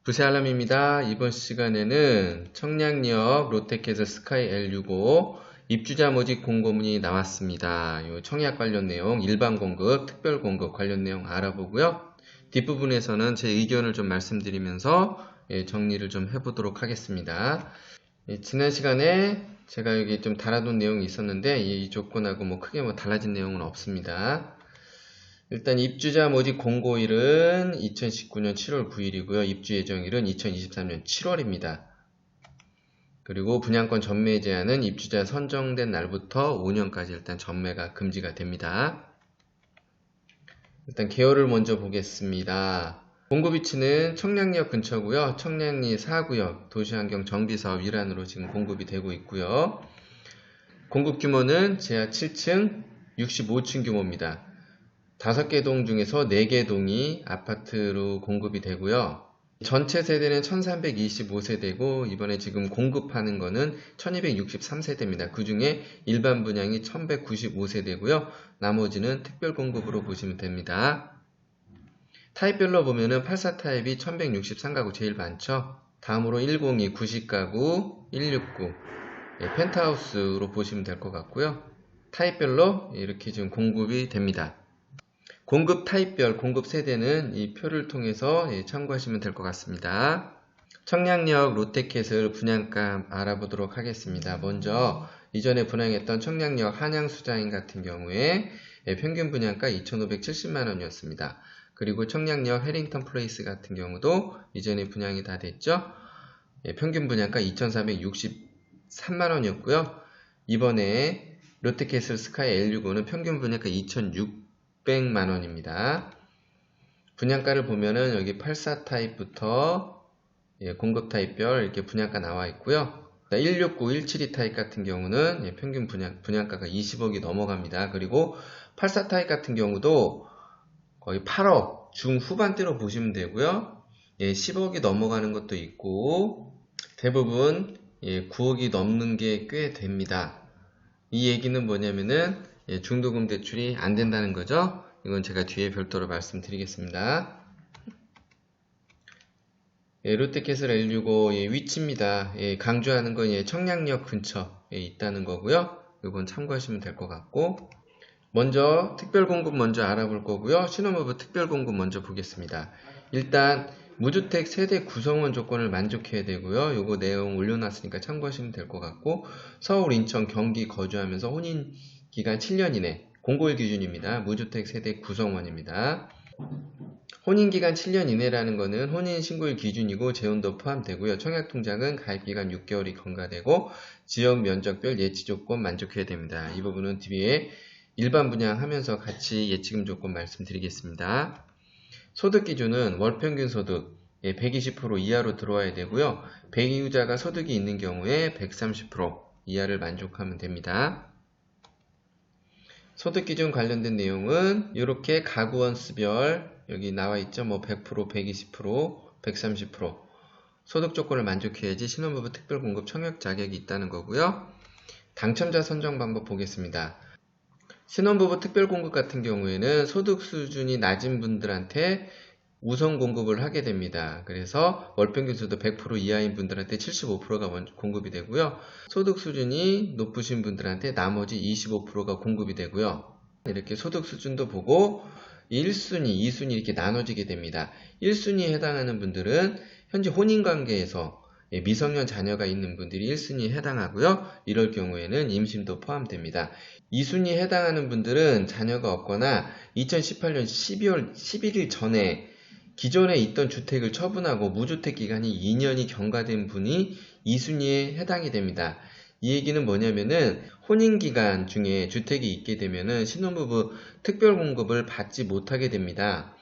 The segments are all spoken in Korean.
부세알람입니다. 이번 시간에는 청량역 롯데캐슬 스카이 L65 입주자 모집 공고문이 나왔습니다. 이 청약 관련 내용, 일반 공급, 특별 공급 관련 내용 알아보고요. 뒷부분에서는 제 의견을 좀 말씀드리면서 정리를 좀 해보도록 하겠습니다. 지난 시간에 제가 여기 좀 달아둔 내용이 있었는데 이 조건하고 크게 달라진 내용은 없습니다. 일단 입주자 모집 공고일은 2019년 7월 9일이고요. 입주 예정일은 2023년 7월입니다. 그리고 분양권 전매 제한은 입주자 선정된 날부터 5년까지 일단 전매가 금지가 됩니다. 일단 개요를 먼저 보겠습니다. 공급 위치는 청량역 근처고요. 청량리 4구역 도시환경 정비사업 일환으로 지금 공급이 되고 있고요. 공급 규모는 지하 7층 65층 규모입니다. 5개 동 중에서 4개 동이 아파트로 공급이 되고요. 전체 세대는 1325세대고 이번에 지금 공급하는 거는 1263세대입니다. 그 중에 일반 분양이 1195세대고요. 나머지는 특별 공급으로 보시면 됩니다. 타입별로 보면은 84 타입이 1163가구 제일 많죠. 다음으로 102 90가구, 169 펜트하우스로 보시면 될 것 같고요. 타입별로 이렇게 지금 공급이 됩니다. 공급 타입별, 공급 세대는 이 표를 통해서 참고하시면 될 것 같습니다. 청량역 롯데캐슬 분양가 알아보도록 하겠습니다. 먼저 이전에 분양했던 청량역 한양수자인 같은 경우에 평균 분양가 2,570만원이었습니다. 그리고 청량역 해링턴 플레이스 같은 경우도 이전에 분양이 다 됐죠. 평균 분양가 2,463만원이었고요. 이번에 롯데캐슬 스카이 L65는 평균 분양가 2,600만원입니다. 분양가를 보면은 여기 84 타입부터 공급 타입별 이렇게 분양가 나와 있고요. 169, 172 타입 같은 경우는 평균 분양가가 20억이 넘어갑니다. 그리고 84 타입 같은 경우도 거의 8억 중후반대로 보시면 되고요. 10억이 넘어가는 것도 있고 대부분 9억이 넘는 게 꽤 됩니다. 이 얘기는 뭐냐면은 중도금 대출이 안 된다는 거죠. 이건 제가 뒤에 별도로 말씀드리겠습니다. 롯데캐슬 L65 위치입니다. 강조하는 건 청량역 근처에 있다는 거고요. 이건 참고하시면 될 것 같고, 먼저 특별공급 먼저 알아볼 거고요. 신혼부부 특별공급 먼저 보겠습니다. 일단 무주택 세대 구성원 조건을 만족해야 되고요. 요거 내용 올려놨으니까 참고하시면 될 것 같고, 서울, 인천, 경기 거주하면서 혼인기간 7년 이내 공고일 기준입니다. 무주택 세대 구성원입니다. 혼인기간 7년 이내라는 거는 혼인신고일 기준이고 재혼도 포함되고요. 청약통장은 가입기간 6개월이 경과되고 지역 면적별 예치 조건 만족해야 됩니다. 이 부분은 뒤에 일반 분양하면서 같이 예치금 조건 말씀드리겠습니다. 소득 기준은 월평균 소득 120% 이하로 들어와야 되고요. 배기후자가 소득이 있는 경우에 130% 이하를 만족하면 됩니다. 소득 기준 관련된 내용은 이렇게 가구원 수별 여기 나와 있죠. 100%, 120%, 130% 소득 조건을 만족해야지 신혼부부 특별공급 청약 자격이 있다는 거고요. 당첨자 선정 방법 보겠습니다. 신혼부부 특별공급 같은 경우에는 소득 수준이 낮은 분들한테 우선 공급을 하게 됩니다. 그래서 월평균 소득 100% 이하인 분들한테 75%가 공급이 되고요. 소득 수준이 높으신 분들한테 나머지 25%가 공급이 되고요. 이렇게 소득 수준도 보고 1순위, 2순위 이렇게 나눠지게 됩니다. 1순위에 해당하는 분들은 현재 혼인관계에서 미성년 자녀가 있는 분들이 1순위에 해당하고요. 이럴 경우에는 임신도 포함됩니다. 2순위에 해당하는 분들은 자녀가 없거나 2018년 12월 11일 전에 기존에 있던 주택을 처분하고 무주택 기간이 2년이 경과된 분이 2순위에 해당이 됩니다. 이 얘기는 뭐냐면은 혼인기간 중에 주택이 있게 되면은 신혼부부 특별공급을 받지 못하게 됩니다.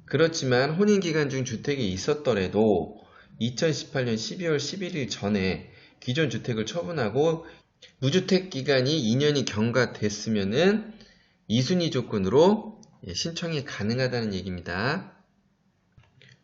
그렇지만 혼인기간 중 주택이 있었더라도 2018년 12월 11일 전에 기존 주택을 처분하고 무주택 기간이 2년이 경과됐으면은 2순위 조건으로 신청이 가능하다는 얘기입니다.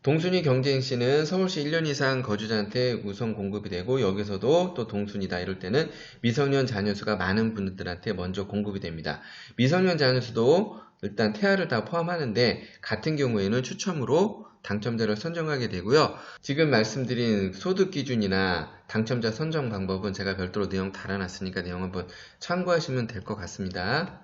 동순위 경쟁시는 서울시 1년 이상 거주자한테 우선 공급이 되고 여기서도 또 동순위다 이럴 때는 미성년 자녀수가 많은 분들한테 먼저 공급이 됩니다. 미성년 자녀수도 일단 태아를 다 포함하는데 같은 경우에는 추첨으로 당첨자를 선정하게 되고요. 지금 말씀드린 소득 기준이나 당첨자 선정 방법은 제가 별도로 내용 달아놨으니까 내용 한번 참고하시면 될 것 같습니다.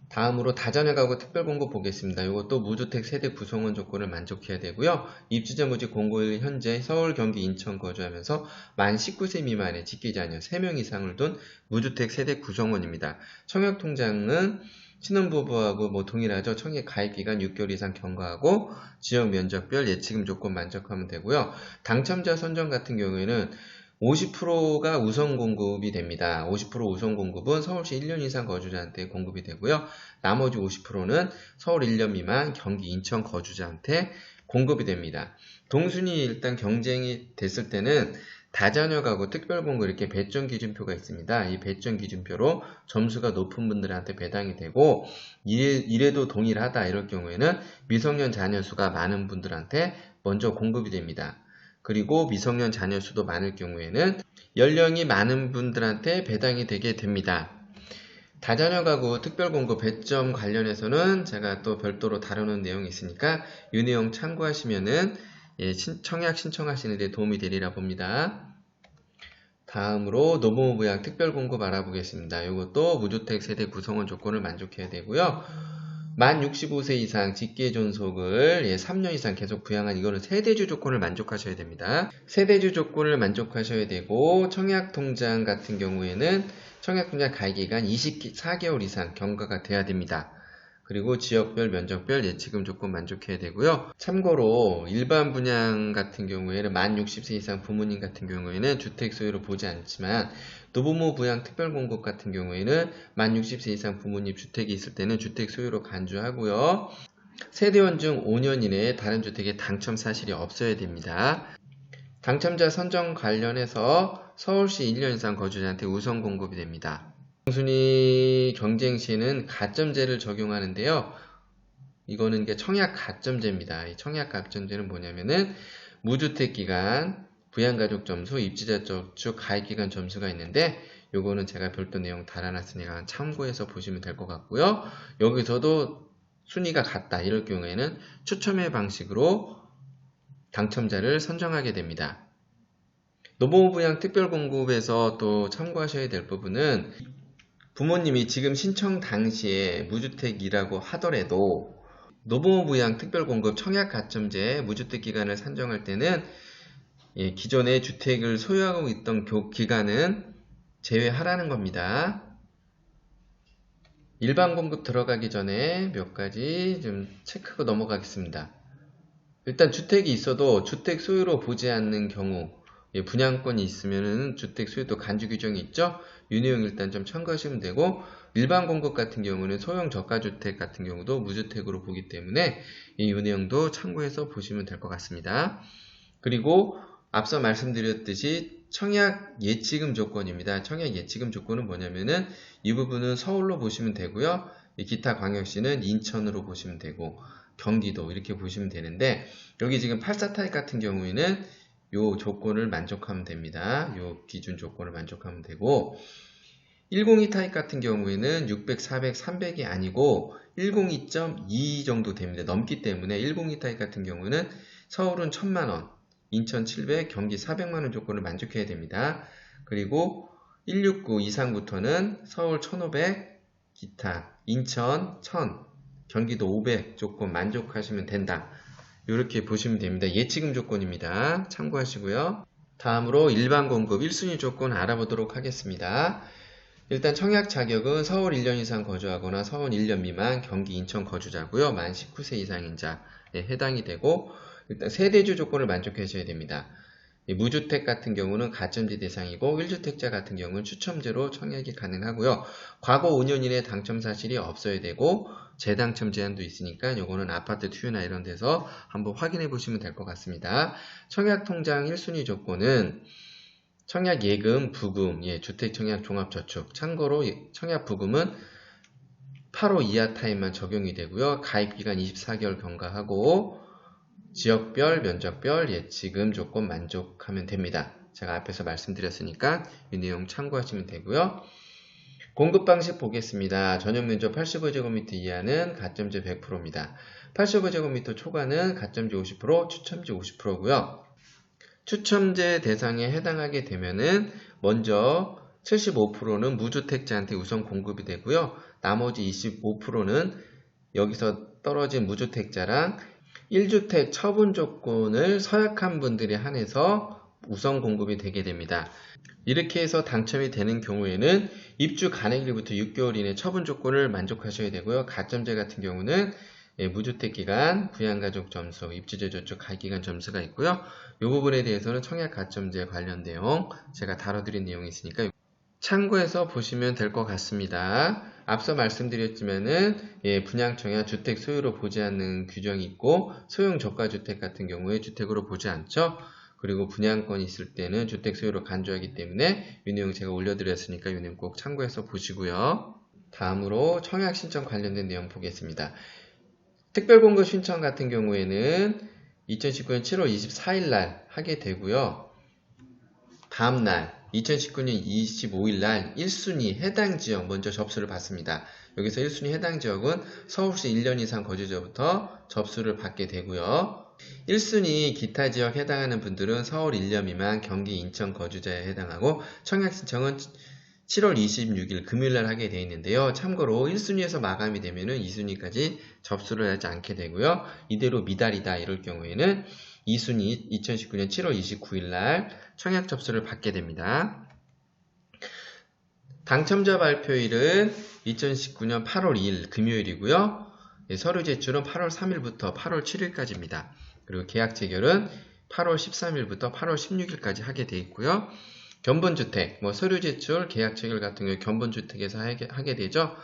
다음으로 다자녀 가구 특별공고 보겠습니다. 이것도 무주택 세대 구성원 조건을 만족해야 되고요. 입주자 모집 공고일 현재 서울, 경기, 인천 거주하면서 만 19세 미만의 직계자녀 3명 이상을 둔 무주택 세대 구성원입니다. 청약통장은 신혼부부하고 동일하죠. 청약 가입기간 6개월 이상 경과하고 지역 면적별 예치금 조건 만족하면 되고요. 당첨자 선정 같은 경우에는 50%가 우선 공급이 됩니다. 50% 우선 공급은 서울시 1년 이상 거주자한테 공급이 되고요. 나머지 50%는 서울 1년 미만, 경기, 인천 거주자한테 공급이 됩니다. 동순위 일단 경쟁이 됐을 때는 다자녀 가구 특별공고 이렇게 배점 기준표가 있습니다. 이 배점 기준표로 점수가 높은 분들한테 배당이 되고 이래도 동일하다 이럴 경우에는 미성년 자녀 수가 많은 분들한테 먼저 공급이 됩니다. 그리고 미성년 자녀 수도 많을 경우에는 연령이 많은 분들한테 배당이 되게 됩니다. 다자녀 가구 특별공고 배점 관련해서는 제가 또 별도로 다루는 내용이 있으니까 이 내용 참고하시면은 청약 신청하시는 데 도움이 되리라 봅니다. 다음으로 노부모 부양 특별공급 알아보겠습니다. 이것도 무주택 세대 구성원 조건을 만족해야 되고요. 만 65세 이상 직계 존속을 3년 이상 계속 부양한 이거는 세대주 조건을 만족하셔야 됩니다. 세대주 조건을 만족하셔야 되고 청약통장 같은 경우에는 청약통장 가입기간 24개월 이상 경과가 돼야 됩니다. 그리고 지역별, 면적별 예치금 조건 만족해야 되고요. 참고로 일반 분양 같은 경우에는 만 60세 이상 부모님 같은 경우에는 주택 소유로 보지 않지만 노부모 부양 특별공급 같은 경우에는 만 60세 이상 부모님 주택이 있을 때는 주택 소유로 간주하고요. 세대원 중 5년 이내에 다른 주택에 당첨 사실이 없어야 됩니다. 당첨자 선정 관련해서 서울시 1년 이상 거주자한테 우선 공급이 됩니다. 순위 경쟁 시에는 가점제를 적용하는데요. 이거는 청약 가점제입니다. 이 청약 가점제는 뭐냐면은 무주택 기간, 부양가족 점수, 입주자 저축 가입기간 점수가 있는데 요거는 제가 별도 내용 달아놨으니까 참고해서 보시면 될 것 같고요. 여기서도 순위가 같다 이럴 경우에는 추첨의 방식으로 당첨자를 선정하게 됩니다. 노부모 부양 특별공급에서 또 참고하셔야 될 부분은 부모님이 지금 신청 당시에 무주택이라고 하더라도 노부모 부양 특별공급 청약 가점제 무주택 기간을 산정할 때는 기존에 주택을 소유하고 있던 기간은 제외하라는 겁니다. 일반 공급 들어가기 전에 몇 가지 좀 체크하고 넘어가겠습니다. 일단 주택이 있어도 주택 소유로 보지 않는 경우 분양권이 있으면 주택 소유도 간주 규정이 있죠. 이 내용 일단 좀 참고하시면 되고 일반 공급 같은 경우는 소형 저가주택 같은 경우도 무주택으로 보기 때문에 이 내용도 참고해서 보시면 될 것 같습니다. 그리고 앞서 말씀드렸듯이 청약 예치금 조건입니다. 청약 예치금 조건은 뭐냐면은 이 부분은 서울로 보시면 되고요. 기타 광역시는 인천으로 보시면 되고 경기도 이렇게 보시면 되는데 여기 지금 84 타입 같은 경우에는 요 조건을 만족하면 됩니다. 요 기준 조건을 만족하면 되고 102 타입 같은 경우에는 600, 400, 300이 아니고 102.2 정도 됩니다. 넘기 때문에 102 타입 같은 경우는 서울은 1000만원, 인천 700, 경기 400만원 조건을 만족해야 됩니다. 그리고 169 이상부터는 서울 1500, 기타, 인천 1000, 경기도 500 조건 만족하시면 된다. 이렇게 보시면 됩니다. 예치금 조건입니다. 참고하시고요. 다음으로 일반 공급 1순위 조건 알아보도록 하겠습니다. 일단 청약 자격은 서울 1년 이상 거주하거나 서울 1년 미만, 경기, 인천 거주자고요. 만 19세 이상인 자에 해당이 되고 일단 세대주 조건을 만족하셔야 됩니다. 무주택 같은 경우는 가점제 대상이고 1주택자 같은 경우는 추첨제로 청약이 가능하고요. 과거 5년 이내 당첨 사실이 없어야 되고 재당첨 제한도 있으니까 요거는 아파트 투유나 이런 데서 한번 확인해 보시면 될 것 같습니다. 청약통장 1순위 조건은 청약 예금, 부금, 주택청약 종합저축. 참고로 청약 부금은 8호 이하 타입만 적용이 되고요. 가입기간 24개월 경과하고 지역별, 면적별 예치금 조건 만족하면 됩니다. 제가 앞에서 말씀드렸으니까 이 내용 참고하시면 되고요. 공급 방식 보겠습니다. 전용 면적 85제곱미터 이하는 가점제 100%입니다. 85제곱미터 초과는 가점제 50%, 추첨제 50%고요. 추첨제 대상에 해당하게 되면은 먼저 75%는 무주택자한테 우선 공급이 되고요. 나머지 25%는 여기서 떨어진 무주택자랑 1주택 처분 조건을 서약한 분들에 한해서 우선 공급이 되게 됩니다. 이렇게 해서 당첨이 되는 경우에는 입주 간행일부터 6개월 이내 처분 조건을 만족하셔야 되고요. 가점제 같은 경우는 무주택 기간, 부양가족 점수, 입주자 저축 가기간 점수가 있고요. 이 부분에 대해서는 청약 가점제 관련 내용 제가 다뤄드린 내용이 있으니까 참고해서 보시면 될 것 같습니다. 앞서 말씀드렸지만은 분양청약 주택 소유로 보지 않는 규정이 있고 소형 저가주택 같은 경우에 주택으로 보지 않죠. 그리고 분양권이 있을 때는 주택 소유로 간주하기 때문에 이 내용 제가 올려드렸으니까 이 내용 꼭 참고해서 보시고요. 다음으로 청약 신청 관련된 내용 보겠습니다. 특별공급 신청 같은 경우에는 2019년 7월 24일 날 하게 되고요. 다음날 2019년 25일 날 1순위 해당 지역 먼저 접수를 받습니다. 여기서 1순위 해당 지역은 서울시 1년 이상 거주자부터 접수를 받게 되고요. 1순위 기타 지역 해당하는 분들은 서울 1년 미만 경기 인천 거주자에 해당하고 청약 신청은 7월 26일 금요일날 하게 되어 있는데요. 참고로 1순위에서 마감이 되면은 2순위까지 접수를 하지 않게 되고요. 이대로 미달이다 이럴 경우에는 2순위 2019년 7월 29일날 청약 접수를 받게 됩니다. 당첨자 발표일은 2019년 8월 2일 금요일이고요. 서류 제출은 8월 3일부터 8월 7일까지입니다. 그리고 계약 체결은 8월 13일부터 8월 16일까지 하게 되어 있고요. 견본주택, 서류 제출, 계약 체결 같은 경우 견본주택에서 하게 되죠.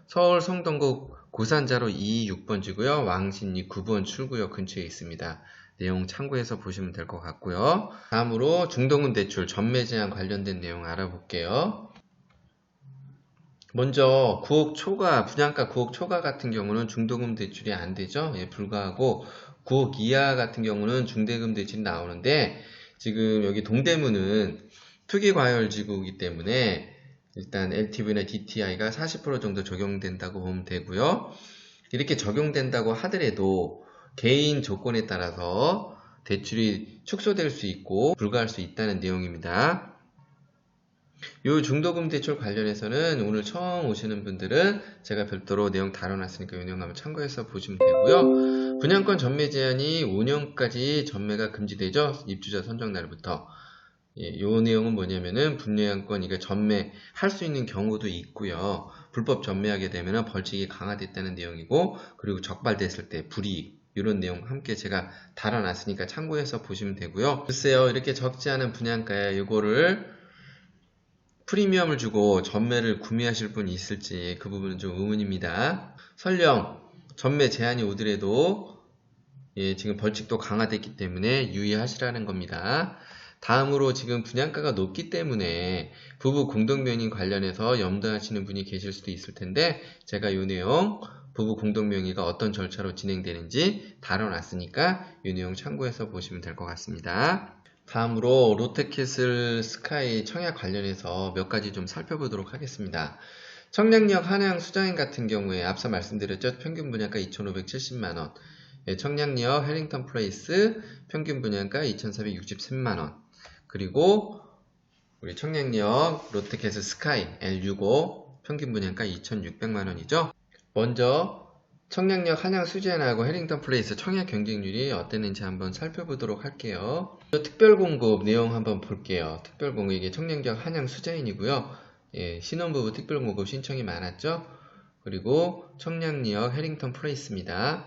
서울 성동구 고산자로 226번지고요. 왕십리 9번 출구역 근처에 있습니다. 내용 참고해서 보시면 될 것 같고요. 다음으로 중도금 대출 전매 제한 관련된 내용 알아볼게요. 먼저 9억 초과, 분양가 9억 초과 같은 경우는 중도금 대출이 안 되죠. 불구하고 9억 이하 같은 경우는 중대금 대출이 나오는데 지금 여기 동대문은 투기과열지구이기 때문에 일단 LTV나 DTI가 40% 정도 적용된다고 보면 되고요. 이렇게 적용된다고 하더라도 개인 조건에 따라서 대출이 축소될 수 있고 불가할 수 있다는 내용입니다. 이 중도금 대출 관련해서는 오늘 처음 오시는 분들은 제가 별도로 내용 다뤄놨으니까 이 내용 한번 참고해서 보시면 되고요. 분양권 전매 제한이 5년까지 전매가 금지되죠. 입주자 선정 날부터. 이 내용은 뭐냐면은 분양권 이게 전매할 수 있는 경우도 있고요. 불법 전매하게 되면 벌칙이 강화됐다는 내용이고 그리고 적발됐을 때 불이익 이런 내용 함께 제가 다뤄놨으니까 참고해서 보시면 되고요. 글쎄요, 이렇게 적지 않은 분양가에 이거를 프리미엄을 주고 전매를 구매하실 분이 있을지 그 부분은 좀 의문입니다. 설령 전매 제한이 오더라도 지금 벌칙도 강화됐기 때문에 유의하시라는 겁니다. 다음으로 지금 분양가가 높기 때문에 부부 공동명의 관련해서 염두하시는 분이 계실 수도 있을 텐데 제가 이 내용 부부 공동명의가 어떤 절차로 진행되는지 다뤄놨으니까 이 내용 참고해서 보시면 될 것 같습니다. 다음으로 롯데캐슬 스카이 청약 관련해서 몇 가지 좀 살펴보도록 하겠습니다. 청량역 한양 수자인 같은 경우에 앞서 말씀드렸죠. 평균 분양가 2,570만원, 청량역 해링턴 플레이스 평균 분양가 2,463만원, 그리고 우리 청량역 롯데캐슬 스카이 L65 평균 분양가 2,600만원이죠. 먼저 청량역 한양 수제안하고 해링턴 플레이스 청약 경쟁률이 어땠는지 한번 살펴보도록 할게요. 특별공급 내용 한번 볼게요. 특별공급 이게 청량역 한양 수자인이고요. 신혼부부 특별공급 신청이 많았죠. 그리고 청량역 해링턴 플레이스입니다.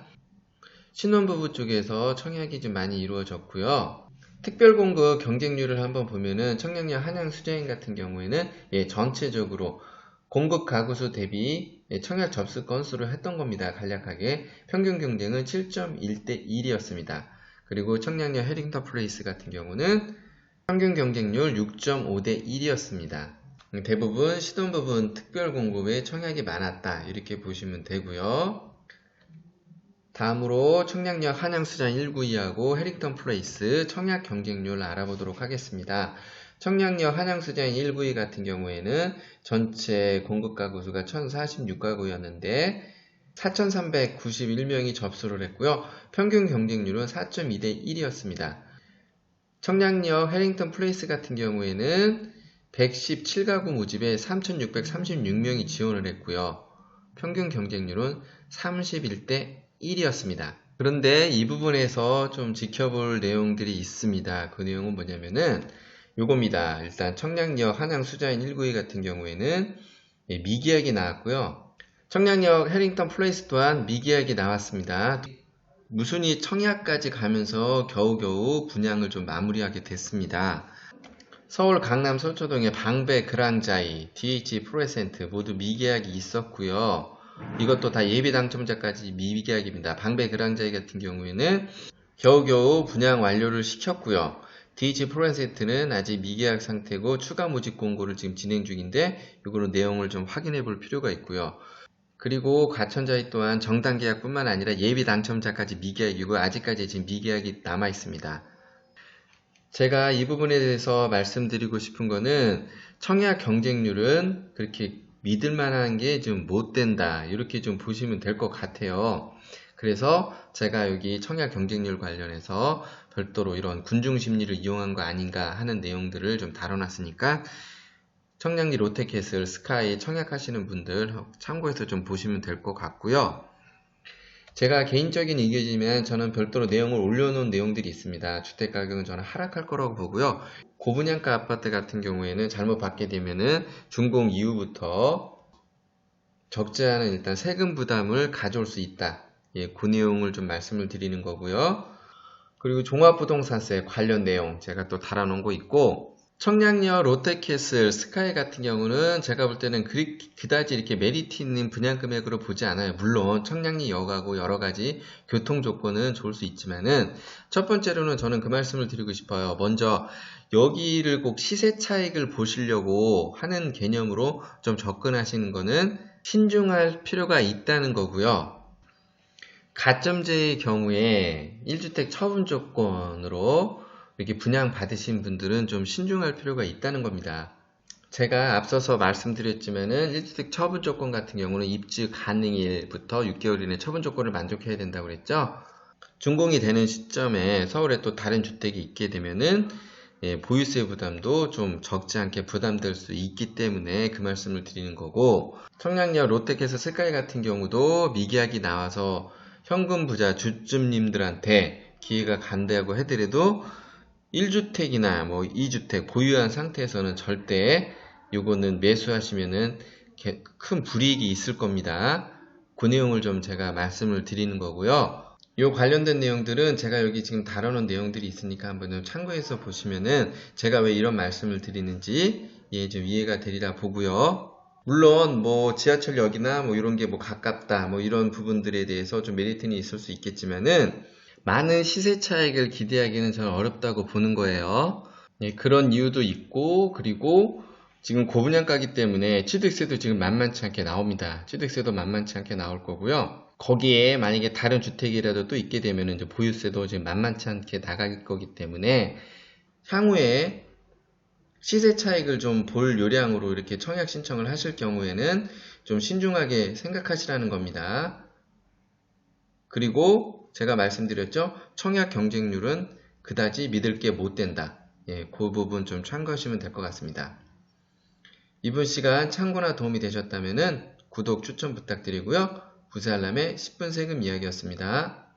신혼부부 쪽에서 청약이 좀 많이 이루어졌고요. 특별공급 경쟁률을 한번 보면은 청량역 한양 수자인 같은 경우에는 전체적으로 공급 가구수 대비 청약 접수 건수를 했던 겁니다. 간략하게 평균 경쟁은 7.1대 1이었습니다. 그리고 청량역 해링턴 플레이스 같은 경우는 평균 경쟁률 6.5대 1이었습니다. 대부분 신혼부분 특별공급에 청약이 많았다 이렇게 보시면 되고요. 다음으로 청량역 한양수자인 192하고 해링턴 플레이스 청약 경쟁률 알아보도록 하겠습니다. 청량역 한양수자인 192 같은 경우에는 전체 공급 가구수가 1046가구였는데 4,391명이 접수를 했고요. 평균 경쟁률은 4.2대 1이었습니다. 청량리역 해링턴 플레이스 같은 경우에는 117가구 모집에 3,636명이 지원을 했고요. 평균 경쟁률은 31대 1이었습니다. 그런데 이 부분에서 좀 지켜볼 내용들이 있습니다. 그 내용은 뭐냐면은 요겁니다. 일단 청량리역 한양 수자인 192 같은 경우에는 미계약이 나왔고요. 청량리역 해링턴 플레이스 또한 미계약이 나왔습니다. 무순이 청약까지 가면서 겨우겨우 분양을 좀 마무리하게 됐습니다. 서울 강남 서초동의 방배 그랑자이, DH 프로에센트 모두 미계약이 있었고요. 이것도 다 예비 당첨자까지 미계약입니다. 방배 그랑자이 같은 경우에는 겨우겨우 분양 완료를 시켰고요. DH 프로에센트는 아직 미계약 상태고 추가 모집 공고를 지금 진행 중인데 이거는 내용을 좀 확인해 볼 필요가 있고요. 그리고 과천자이 또한 정당 계약뿐만 아니라 예비 당첨자까지 미계약이고 아직까지 지금 미계약이 남아 있습니다. 제가 이 부분에 대해서 말씀드리고 싶은 거는 청약 경쟁률은 그렇게 믿을 만한 게 좀 못 된다. 이렇게 좀 보시면 될 것 같아요. 그래서 제가 여기 청약 경쟁률 관련해서 별도로 이런 군중 심리를 이용한 거 아닌가 하는 내용들을 좀 다뤄놨으니까 청량리 롯데캐슬 스카이 청약하시는 분들 참고해서 좀 보시면 될 것 같고요. 제가 개인적인 의견이지만 저는 별도로 내용을 올려놓은 내용들이 있습니다. 주택가격은 저는 하락할 거라고 보고요. 고분양가 아파트 같은 경우에는 잘못 받게 되면은 준공 이후부터 적지 않은 일단 세금 부담을 가져올 수 있다. 그 내용을 좀 말씀을 드리는 거고요. 그리고 종합부동산세 관련 내용 제가 또 달아놓은 거 있고 청량리역 롯데캐슬 스카이 같은 경우는 제가 볼 때는 그다지 이렇게 메리트 있는 분양 금액으로 보지 않아요. 물론 청량리역하고 여러 가지 교통 조건은 좋을 수 있지만은 첫 번째로는 저는 그 말씀을 드리고 싶어요. 먼저 여기를 꼭 시세 차익을 보시려고 하는 개념으로 좀 접근하시는 거는 신중할 필요가 있다는 거고요. 가점제의 경우에 1주택 처분 조건으로 이렇게 분양 받으신 분들은 좀 신중할 필요가 있다는 겁니다. 제가 앞서서 말씀드렸지만은 1주택 처분 조건 같은 경우는 입주 가능일부터 6개월 이내 처분 조건을 만족해야 된다고 그랬죠. 준공이 되는 시점에 서울에 또 다른 주택이 있게 되면은 보유세 부담도 좀 적지 않게 부담될 수 있기 때문에 그 말씀을 드리는 거고 청량리역 롯데캐슬 스카이 같은 경우도 미계약이 나와서 현금 부자 주주님들한테 기회가 간다고 해더라도 1주택이나 뭐 2주택 보유한 상태에서는 절대 요거는 매수하시면은 큰 불이익이 있을 겁니다. 그 내용을 좀 제가 말씀을 드리는 거고요. 요 관련된 내용들은 제가 여기 지금 다뤄놓은 내용들이 있으니까 한번 참고해서 보시면은 제가 왜 이런 말씀을 드리는지 좀 이해가 되리라 보고요. 물론 뭐 지하철역이나 뭐 이런 게 뭐 가깝다 뭐 이런 부분들에 대해서 좀 메리트는 있을 수 있겠지만은 많은 시세 차익을 기대하기는 저는 어렵다고 보는 거예요. 그런 이유도 있고 그리고 지금 고분양가기 때문에 취득세도 지금 만만치 않게 나옵니다. 취득세도 만만치 않게 나올 거고요. 거기에 만약에 다른 주택이라도 또 있게 되면 이제 보유세도 지금 만만치 않게 나갈 거기 때문에 향후에 시세 차익을 좀 볼 요량으로 이렇게 청약 신청을 하실 경우에는 좀 신중하게 생각하시라는 겁니다. 그리고 제가 말씀드렸죠. 청약 경쟁률은 그다지 믿을 게 못 된다. 그 부분 좀 참고하시면 될 것 같습니다. 이번 시간 참고나 도움이 되셨다면 구독 추천 부탁드리고요. 부세 알람의 10분 세금 이야기였습니다.